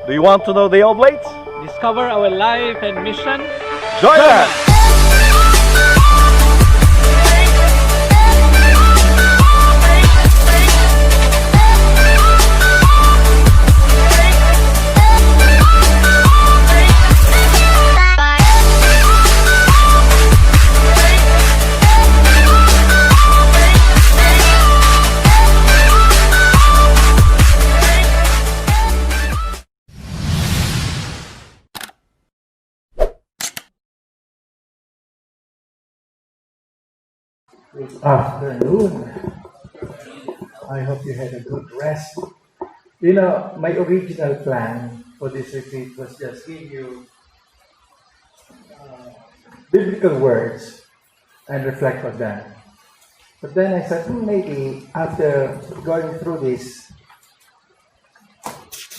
Do you want to know the Oblate? Discover our life and mission. Join us! Good afternoon. I hope you had a good rest. You know, my original plan for this retreat was just give you biblical words and reflect on that. But then I said, maybe after going through this,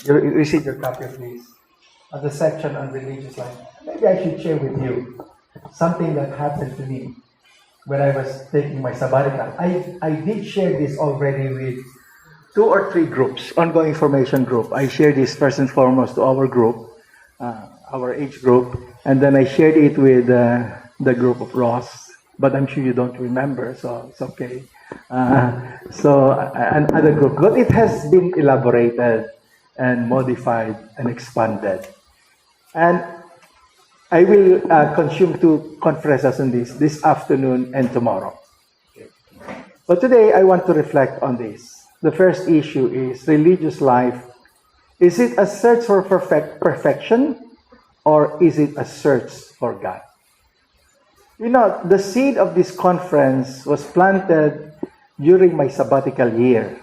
you receive your copy of this, of the section on religious life, maybe I should share with you something that happened to me when I was taking my sabbatical. I did share this already with 2 or 3 groups, ongoing formation group. I shared this first and foremost to our group, our age group, and then I shared it with the group of Ross, but I'm sure you don't remember, so it's okay. So another group, but it has been elaborated and modified and expanded. And I will consume 2 conferences on this afternoon and tomorrow. But today I want to reflect on this. The first issue is religious life. Is it a search for perfection, or is it a search for God? You know, the seed of this conference was planted during my sabbatical year.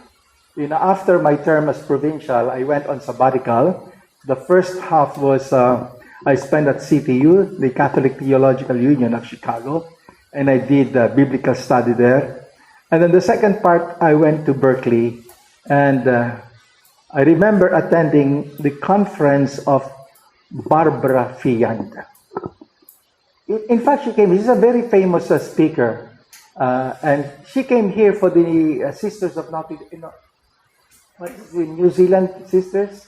You know, after my term as provincial, I went on sabbatical. The first half was I spent at CTU, the Catholic Theological Union of Chicago, and I did biblical study there. And then the second part, I went to Berkeley, and I remember attending the conference of Barbara Fianda. In fact, she came, she's a very famous speaker, and she came here for the Sisters of Notre Dame, what is the New Zealand Sisters?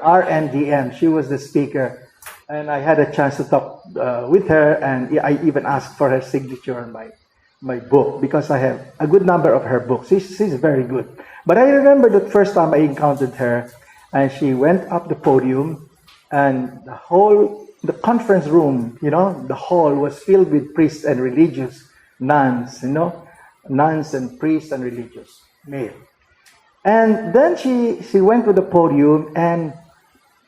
RNDM, she was the speaker. And I had a chance to talk with her, and I even asked for her signature on my book, because I have a good number of her books. She's very good. But I remember the first time I encountered her, and she went up the podium, and the conference room, you know, the hall was filled with priests and religious, nuns, you know, nuns and priests and religious, male. And then she went to the podium, and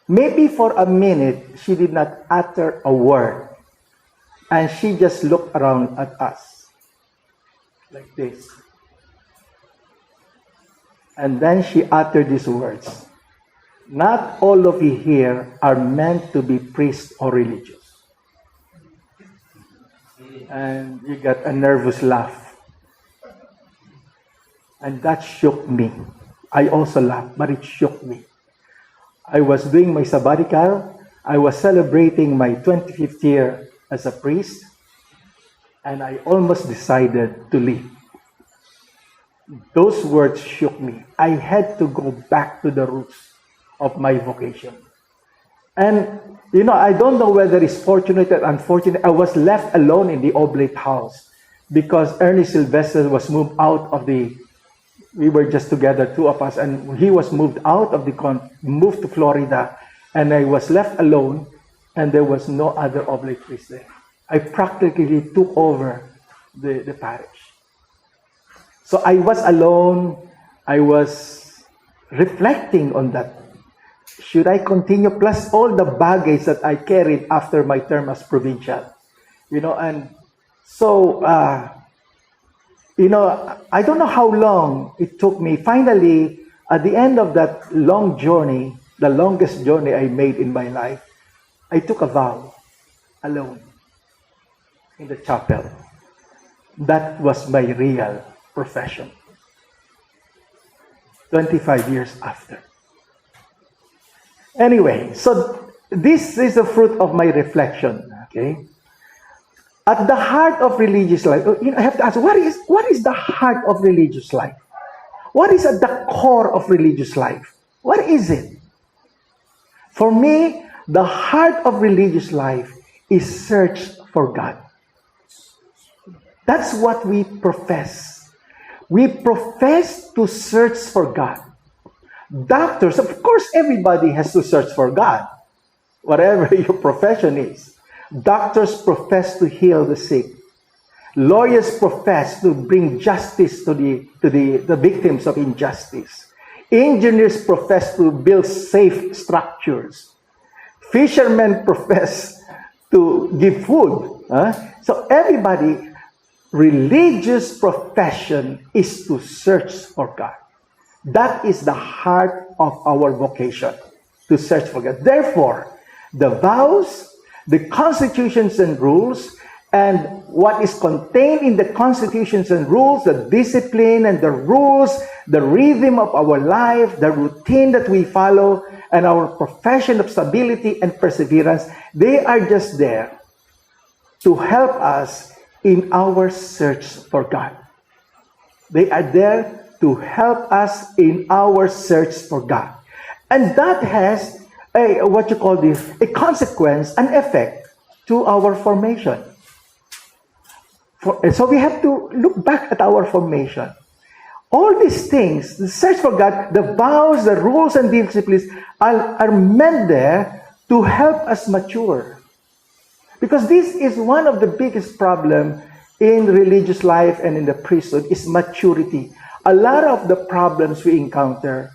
maybe for a minute, she did not utter a word. And she just looked around at us, like this. And then she uttered these words: "Not all of you here are meant to be priests or religious." And you got a nervous laugh. And that shook me. I also laughed, but it shook me. I was doing my sabbatical. I was celebrating my 25th year as a priest, and I almost decided to leave. Those words shook me. I had to go back to the roots of my vocation. And, you know, I don't know whether it's fortunate or unfortunate. I was left alone in the Oblate house because Ernest Sylvester was moved out of we were just together, 2 of us, and he was moved out of moved to Florida, and I was left alone, and there was no other Oblate priest there. I practically took over the parish. So I was alone. I was reflecting on that. Should I continue? Plus all the baggage that I carried after my term as provincial, you know, and so, you know, I don't know how long it took me. Finally, at the end of that long journey, the longest journey I made in my life, I took a vow alone in the chapel. That was my real profession. 25 years after. Anyway, so this is the fruit of my reflection, okay? At the heart of religious life, you know, I have to ask, what is the heart of religious life? What is at the core of religious life? What is it? For me, the heart of religious life is search for God. That's what we profess. We profess to search for God. Doctors, of course, everybody has to search for God, whatever your profession is. Doctors profess to heal the sick. Lawyers profess to bring justice to the victims of injustice. Engineers profess to build safe structures. Fishermen profess to give food. So everybody, religious profession is to search for God. That is the heart of our vocation, to search for God. Therefore, the vows, the constitutions and rules, and what is contained in the constitutions and rules, the discipline and the rules, the rhythm of our life, the routine that we follow, and our profession of stability and perseverance, they are just there to help us in our search for God. They are there to help us in our search for God. And that has a consequence, an effect to our formation. So we have to look back at our formation. All these things, the search for God, the vows, the rules, and disciplines are meant there to help us mature. Because this is one of the biggest problems in religious life and in the priesthood is maturity. A lot of the problems we encounter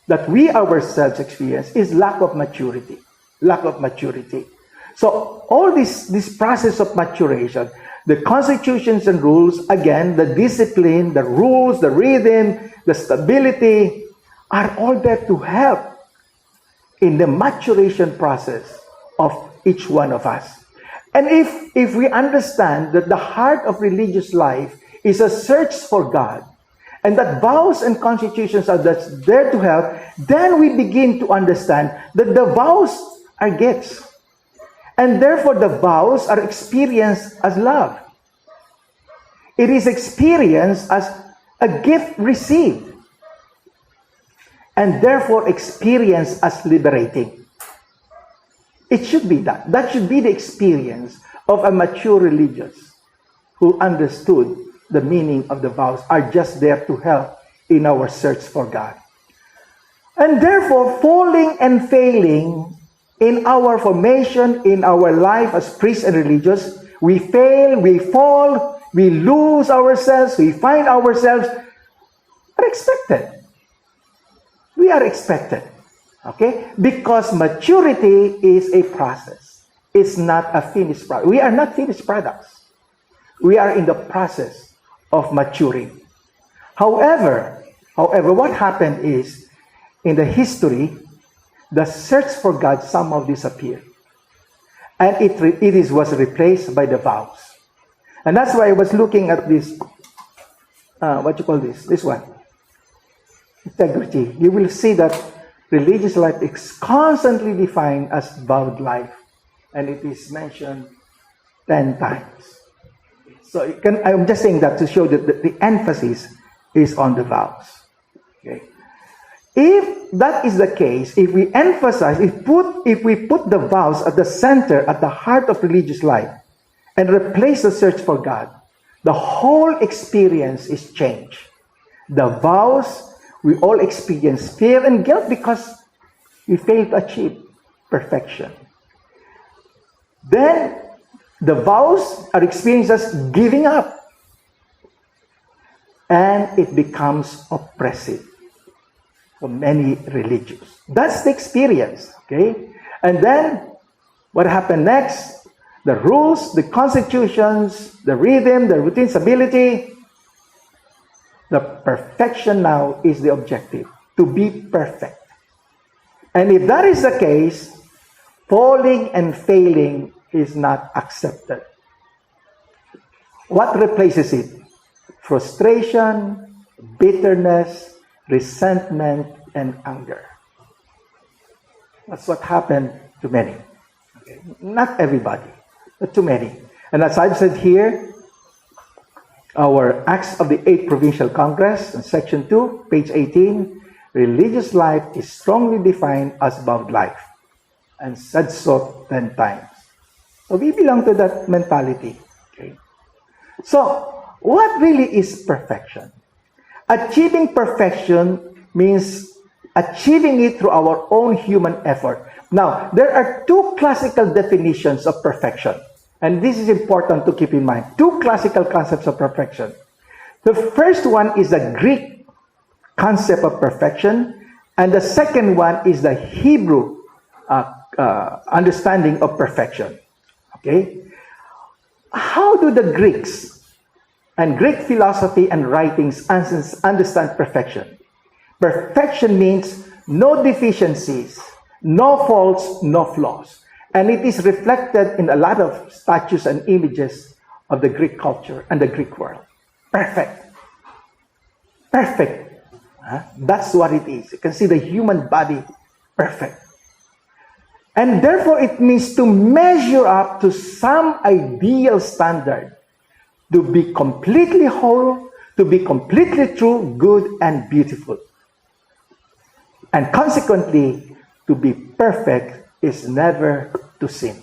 that we ourselves experience is lack of maturity. Lack of maturity. So all this process of maturation, the constitutions and rules, again, the discipline, the rules, the rhythm, the stability, are all there to help in the maturation process of each one of us. And if we understand that the heart of religious life is a search for God, and that vows and constitutions are there to help, then we begin to understand that the vows are gifts. And therefore, the vows are experienced as love. It is experienced as a gift received. And therefore, experienced as liberating. It should be that. That should be the experience of a mature religious who understood the meaning of the vows, are just there to help in our search for God. And therefore, falling and failing in our formation, in our life as priests and religious, we fail, we fall, we lose ourselves, we find ourselves, are expected. We are expected. Okay? Because maturity is a process. It's not a finished product. We are not finished products. We are in the process of maturing. However, what happened is, in the history, the search for God somehow disappeared. And it was replaced by the vows. And that's why I was looking at this, this one. Integrity. You will see that religious life is constantly defined as vowed life. And it is mentioned 10 times. So I'm just saying that to show that the emphasis is on the vows. Okay. If that is the case, if we emphasize, if we put the vows at the center, at the heart of religious life, and replace the search for God, the whole experience is changed. The vows, we all experience fear and guilt because we fail to achieve perfection. Then, the vows are experienced as giving up. And it becomes oppressive for many religions. That's the experience, okay? And then, what happened next? The rules, the constitutions, the rhythm, the routine, stability. The perfection now is the objective, to be perfect. And if that is the case, falling and failing is not accepted. What replaces it? Frustration, bitterness, resentment, and anger. That's what happened to many. Okay. Not everybody, but to many. And as I've said here, our Acts of the 8th Provincial Congress, in Section 2, page 18, religious life is strongly defined as vowed life. and said so 10 times. So we belong to that mentality. Okay? So, what really is perfection? Achieving perfection means achieving it through our own human effort. Now, there are two classical definitions of perfection. And this is important to keep in mind. Two classical concepts of perfection. The first one is the Greek concept of perfection, and the second one is the Hebrew understanding of perfection. Okay? How do the Greeks and Greek philosophy and writings understand perfection? Perfection means no deficiencies, no faults, no flaws. And it is reflected in a lot of statues and images of the Greek culture and the Greek world. Perfect. Perfect. That's what it is. You can see the human body perfect. And therefore, it means to measure up to some ideal standard, to be completely whole, to be completely true, good, and beautiful. And consequently, to be perfect is never to sin.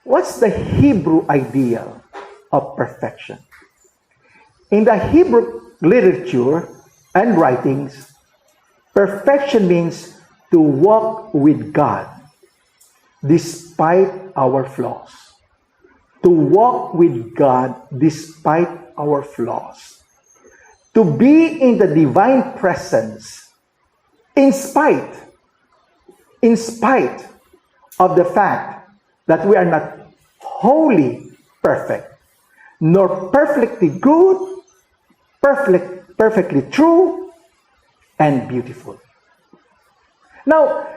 What's the Hebrew ideal of perfection? In the Hebrew literature and writings, perfection means to walk with God despite our flaws. To walk with God despite our flaws. To be in the divine presence in spite of the fact that we are not wholly perfect, nor perfectly good, perfectly true, and beautiful. Now,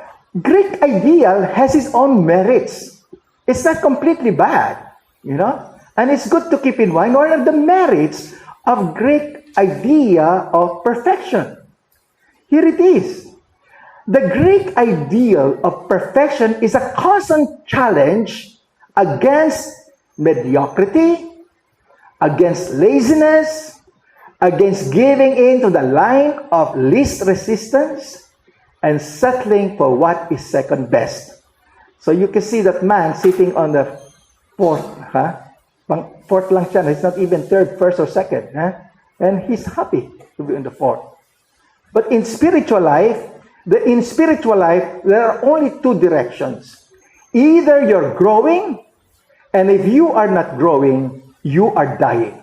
Greek ideal has its own merits. It's not completely bad, you know? And it's good to keep in mind what are the merits of Greek idea of perfection. Here it is. The Greek ideal of perfection is a constant challenge against mediocrity, against laziness, against giving in to the line of least resistance, and settling for what is second best. So you can see that man sitting on the fourth, fourth lang siya. It's not even third, first, or second. And he's happy to be in the fourth. But in spiritual life, there are only two directions. Either you're growing, and if you are not growing, you are dying.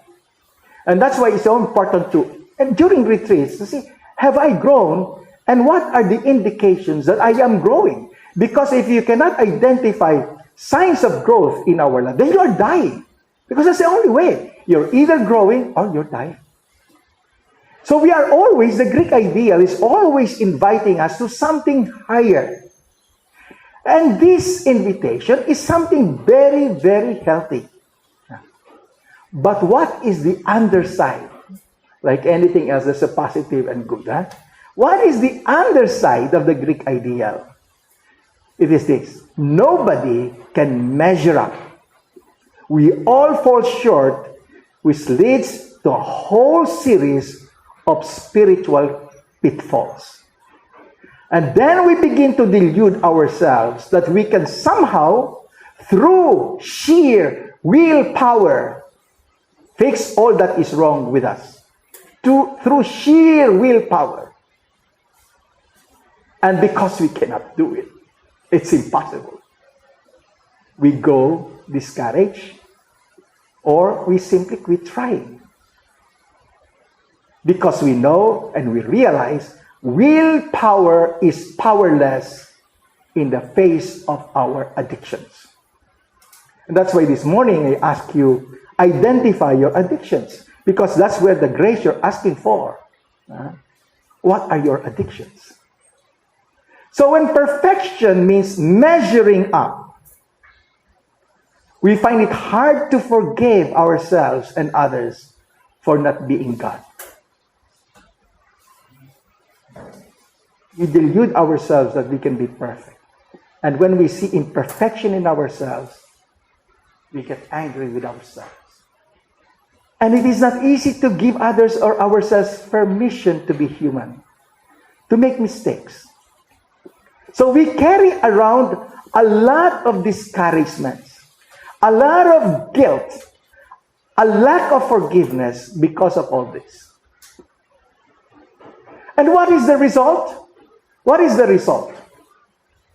And that's why it's so important and during retreats, to see, have I grown? And what are the indications that I am growing? Because if you cannot identify signs of growth in our life, then you are dying. Because that's the only way. You're either growing or you're dying. So we are always, the Greek ideal is always inviting us to something higher. And this invitation is something very, very healthy. But what is the underside? Like anything else, there's a positive and good. What is the underside of the Greek ideal? It is this: nobody can measure up. We all fall short, which leads to a whole series of spiritual pitfalls. And then we begin to delude ourselves that we can somehow, through sheer willpower, fix all that is wrong with us. Through sheer willpower. And because we cannot do it, it's impossible. We go discouraged, or we simply quit trying. Because we know and we realize willpower is powerless in the face of our addictions. And that's why this morning I ask you, identify your addictions. Because that's where the grace you're asking for. What are your addictions? So when perfection means measuring up, we find it hard to forgive ourselves and others for not being God. We delude ourselves that we can be perfect. And when we see imperfection in ourselves, we get angry with ourselves. And it is not easy to give others or ourselves permission to be human, to make mistakes. So we carry around a lot of discouragements, a lot of guilt, a lack of forgiveness because of all this. And what is the result? What is the result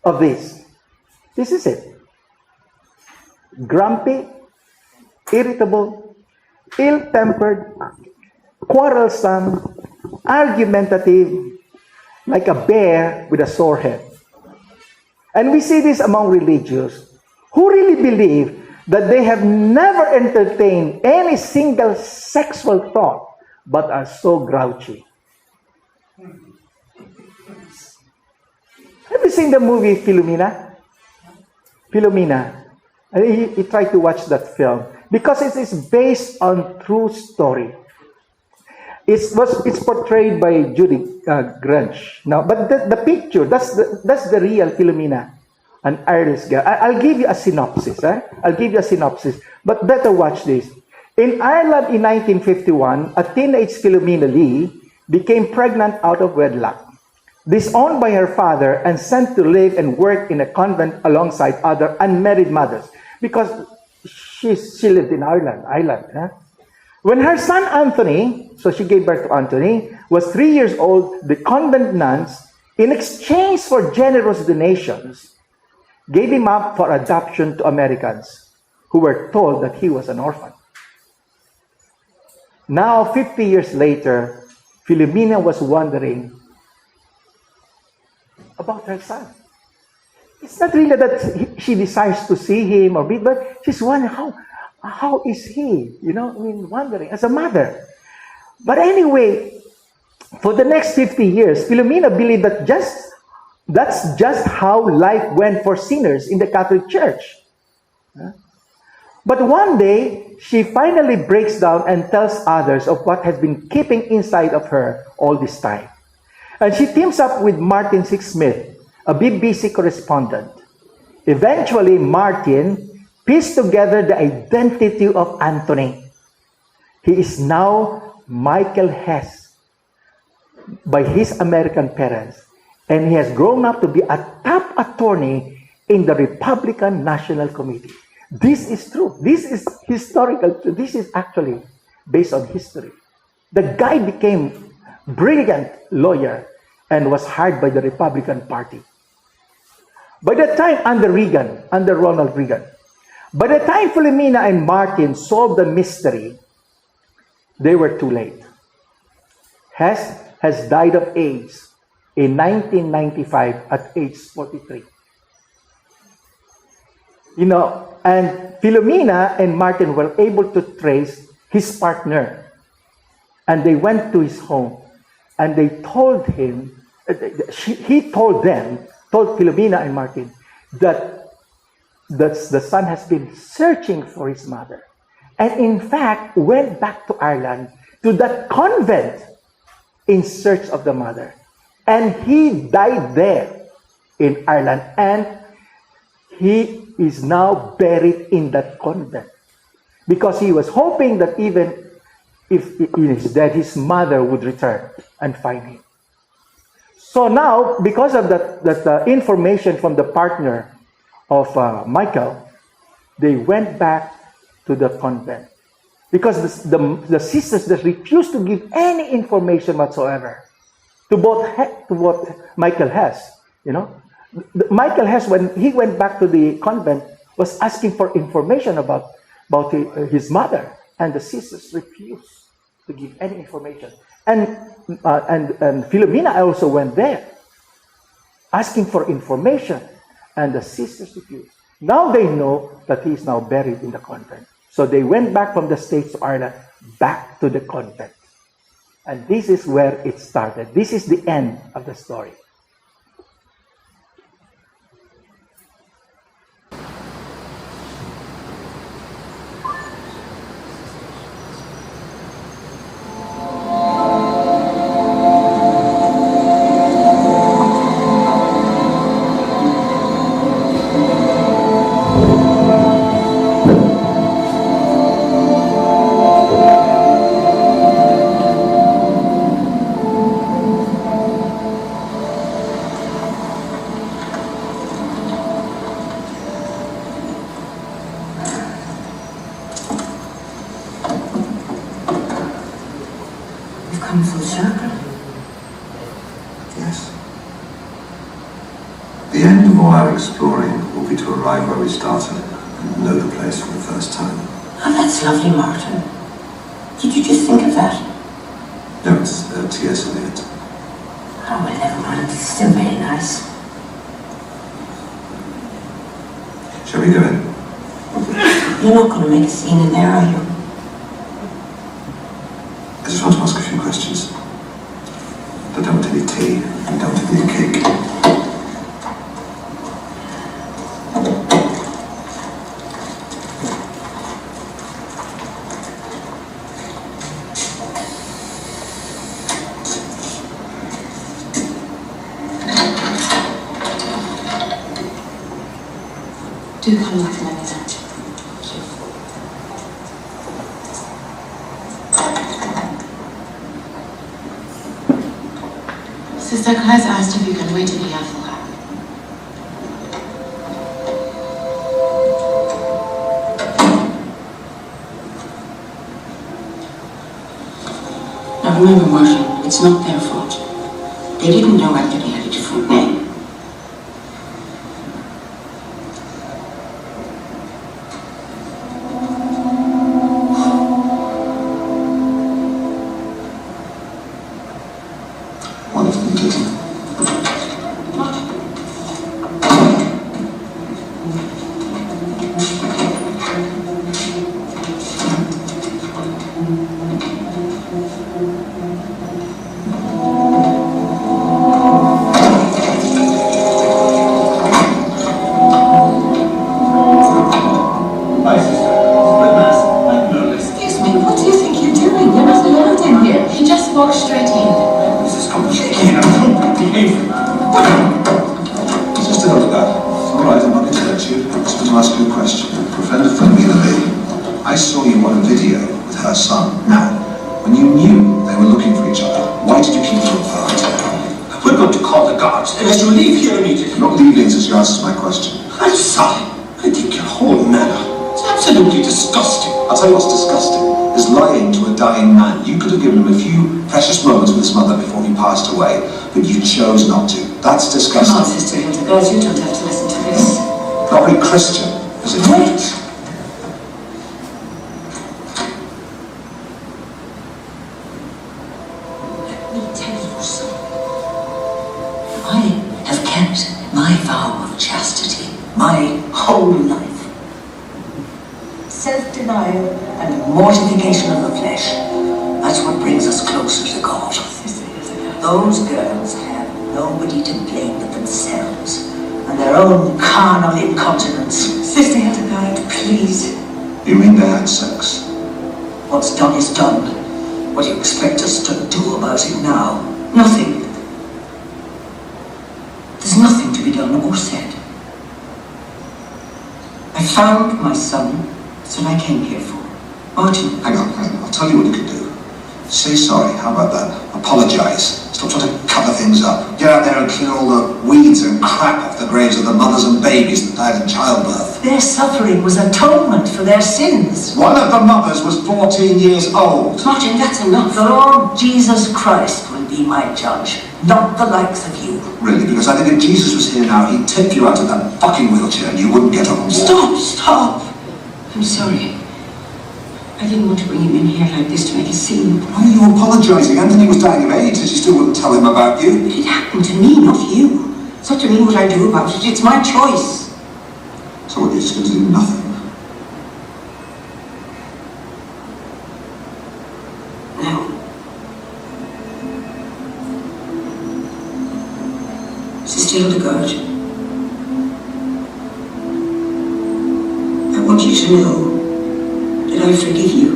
of this? This is it. Grumpy, irritable, ill-tempered, quarrelsome, argumentative, like a bear with a sore head. And we see this among religious who really believe that they have never entertained any single sexual thought but are so grouchy. Have you seen the movie Philomena? Philomena. I tried to watch that film because it is based on true story. It's portrayed by Judy Grunch. Now, but the picture, that's the real Philomena, an Irish girl. I'll give you a synopsis. I'll give you a synopsis. But better watch this. In Ireland in 1951, a teenage Philomena Lee became pregnant out of wedlock, disowned by her father, and sent to live and work in a convent alongside other unmarried mothers because she lived in Ireland. When her son Anthony, so she gave birth to Anthony, was 3 years old, the convent nuns, in exchange for generous donations, gave him up for adoption to Americans who were told that he was an orphan. Now, 50 years later, Philomena was wondering about her son. It's not really that she desires to see him or meet, but she's wondering how is he? Wondering as a mother. But anyway, for the next 50 years, Philomena believed that that's just how life went for sinners in the Catholic Church. But one day, she finally breaks down and tells others of what has been keeping inside of her all this time. And she teams up with Martin Smith, a BBC correspondent. Eventually, Martin pieced together the identity of Anthony. He is now Michael Hess by his American parents, and he has grown up to be a top attorney in the Republican National Committee. This is true. This is historical. This is actually based on history. The guy became a brilliant lawyer and was hired by the Republican Party. By the time under Ronald Reagan, by the time Philomena and Martin solved the mystery, they were too late. Hess has died of AIDS in 1995 at age 43. And Philomena and Martin were able to trace his partner. And they went to his home and they told him, he told Philomena and Martin that the son has been searching for his mother. And in fact, went back to Ireland, to that convent, in search of the mother. And he died there in Ireland. And he is now buried in that convent. Because he was hoping that even if he is dead, his mother would return and find him. So now, because of that information from the partner of Michael, they went back to the convent. Because the sisters just refused to give any information whatsoever to what Michael has. Michael Hess, when he went back to the convent, was asking for information about his mother, and the sisters refused to give any information. And Philomena also went there, asking for information, and the sisters refused. Now they know that he is now buried in the convent. So they went back from the States to Ireland, back to the convent. And this is where it started. This is the end of the story. come full circle. Yes. The end of all our exploring will be to arrive where we started and know the place for the first time. Oh, that's lovely, Martin. Did you just think of that? No, it's T.S. Eliot. Oh, well, never mind. It's still very nice. Shall we go in? You're not going to make a scene in there, are you? I just want to ask a few questions. I don't want any tea. I don't want any cake. Do come back and let me know. Sister Kai's asked if you can wait in here for her. Now remember, Martin, it's not their fault. They didn't know Anthony had a different name. One of them didn't. Hi, sister. Good mass. I'm nervous. Excuse me, what do you think you're doing? You're not allowed in here. He just walked straight in. This is complicated. Don't behave. Sister Hildegard. All right, I'm not going to let you. I just want to ask you a question. For a friend of Philomena, I saw you on a video with her son. Now, when you knew they were looking for each other, why did you keep them apart? We're going to call the guards, and as you leave here immediately. Not leaving since you answered my question. I'm sorry. I think your whole manner is absolutely disgusting. I'll tell you what's disgusting, is lying to a dying man. You could have given him a few precious moments with his mother before he passed away, but you chose not to. That's Come on, disgusting. Sister Hildegard, you don't have to listen to this. Not very Christian, is it? Wait! Let me tell you something. I have kept my vow of chastity my whole life. Self-denial and mortification of the flesh. That's what brings us closer to God. Those girls have nobody to blame but themselves and their own carnal incontinence. Sister Hildegard, please. You mean they had sex? What's done is done. What do you expect us to do about it now? Nothing. There's nothing to be done or said. I found my son. That's what I came here for. Martin. Hang on. I'll tell you what you can do. Say sorry, how about that? Apologise. Stop trying to cover things up. Get out there and clean all the weeds and crap off the graves of the mothers and babies that died in childbirth. Their suffering was atonement for their sins. One of the mothers was 14 years old. Martin, that's enough. The Lord Jesus Christ will be my judge, not the likes of you. Really, because I think if Jesus was here now, he'd take you out of that fucking wheelchair and you wouldn't get up and walk. Stop! I'm sorry. I didn't want to bring him in here like this to make a scene. Why are you apologising? Anthony was dying of AIDS and you still wouldn't tell him about you. It happened to me, not you. It's up to me what I do about it. It's my choice. So what, you're just going to do nothing? No. Sister Hildegard, I want you to know that I forgive you.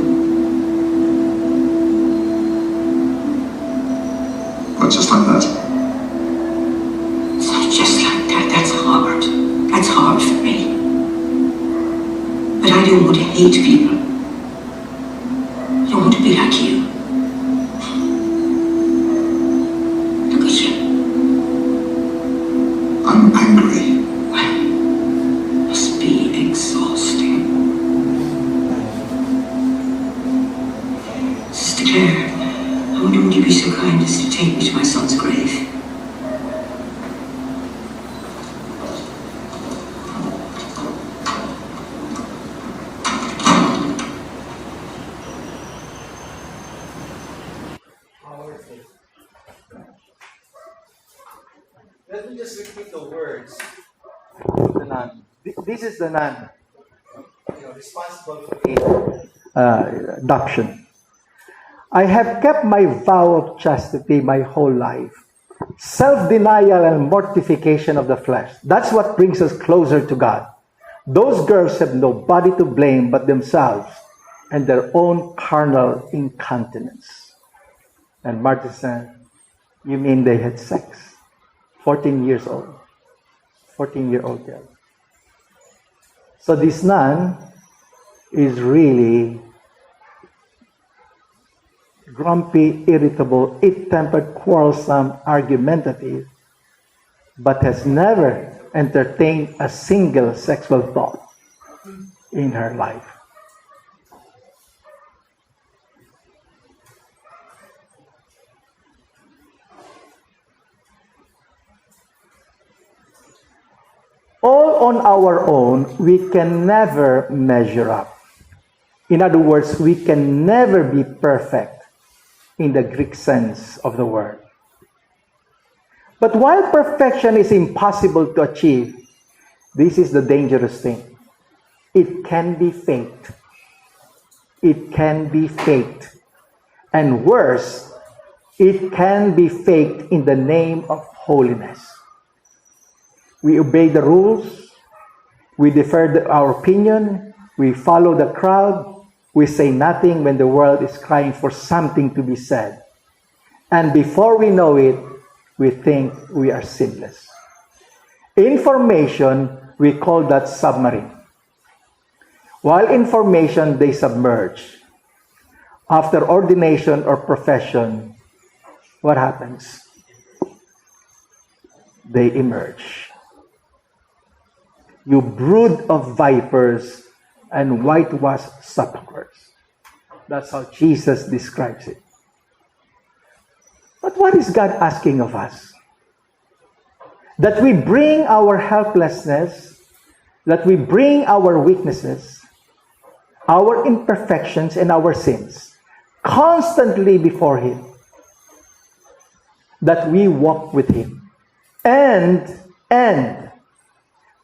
But just like that? It's not just like that. That's hard. That's hard for me. But I don't want to hate people. I don't want to be like you. Look at you. I'm angry. Well, must be exhausting. Sister Claire, I wonder would you be so Let me just repeat the words of the nun. This is the nun, responsible for the adoption. I have kept my vow of chastity my whole life. Self-denial and mortification of the flesh. That's what brings us closer to God. Those girls have nobody to blame but themselves and their own carnal incontinence. And Martin said, you mean they had sex? 14 years old. 14-year-old girl. So this nun is really grumpy, irritable, ill-tempered, quarrelsome, argumentative, but has never entertained a single sexual thought in her life. All on our own, we can never measure up. In other words, we can never be perfect in the Greek sense of the word. But while perfection is impossible to achieve, this is the dangerous thing. It can be faked. It can be faked. And worse, it can be faked in the name of holiness. We obey the rules, we defer our opinion, we follow the crowd, we say nothing when the world is crying for something to be said. And before we know it, we think we are sinless. In formation, we call that submarine. While in formation, they submerge. After ordination or profession, what happens? They emerge. You brood of vipers and whitewashed sepulchres. That's how Jesus describes it. But what is God asking of us? That we bring our helplessness, that we bring our weaknesses, our imperfections and our sins constantly before Him. That we walk with Him. And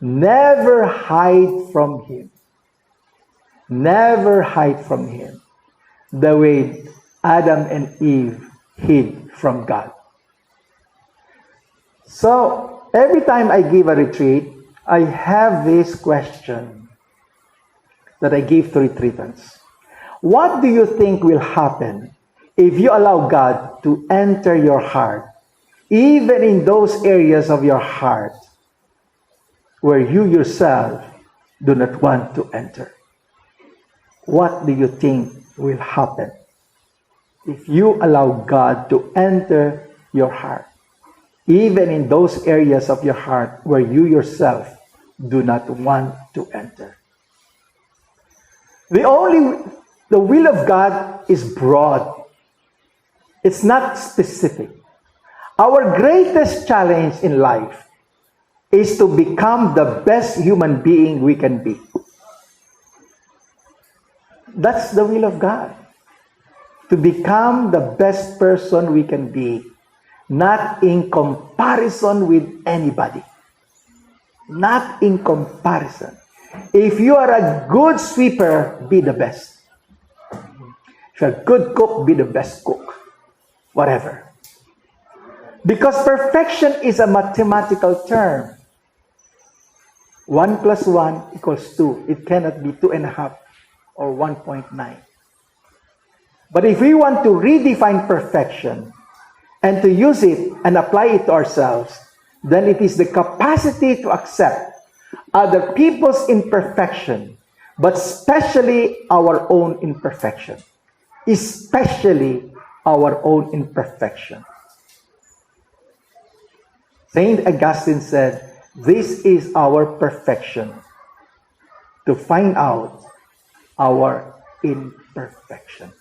never hide from Him. Never hide from Him. The way Adam and Eve hid from God. So, every time I give a retreat, I have this question that I give to retreatants. What do you think will happen if you allow God to enter your heart, even in those areas of your heart where you yourself do not want to enter? What do you think will happen if you allow God to enter your heart, even in those areas of your heart where you yourself do not want to enter? The will of God is broad. It's not specific. Our greatest challenge in life is to become the best human being we can be. That's the will of God. To become the best person we can be. Not in comparison with anybody. Not in comparison. If you are a good sweeper, be the best. If you're a good cook, be the best cook. Whatever. Because perfection is a mathematical term. 1 + 1 = 2. It cannot be 2.5 or 1.9. But if we want to redefine perfection and to use it and apply it to ourselves, then it is the capacity to accept other people's imperfection, but especially our own imperfection. Especially our own imperfection. Saint Augustine said, this is our perfection, to find out our imperfection.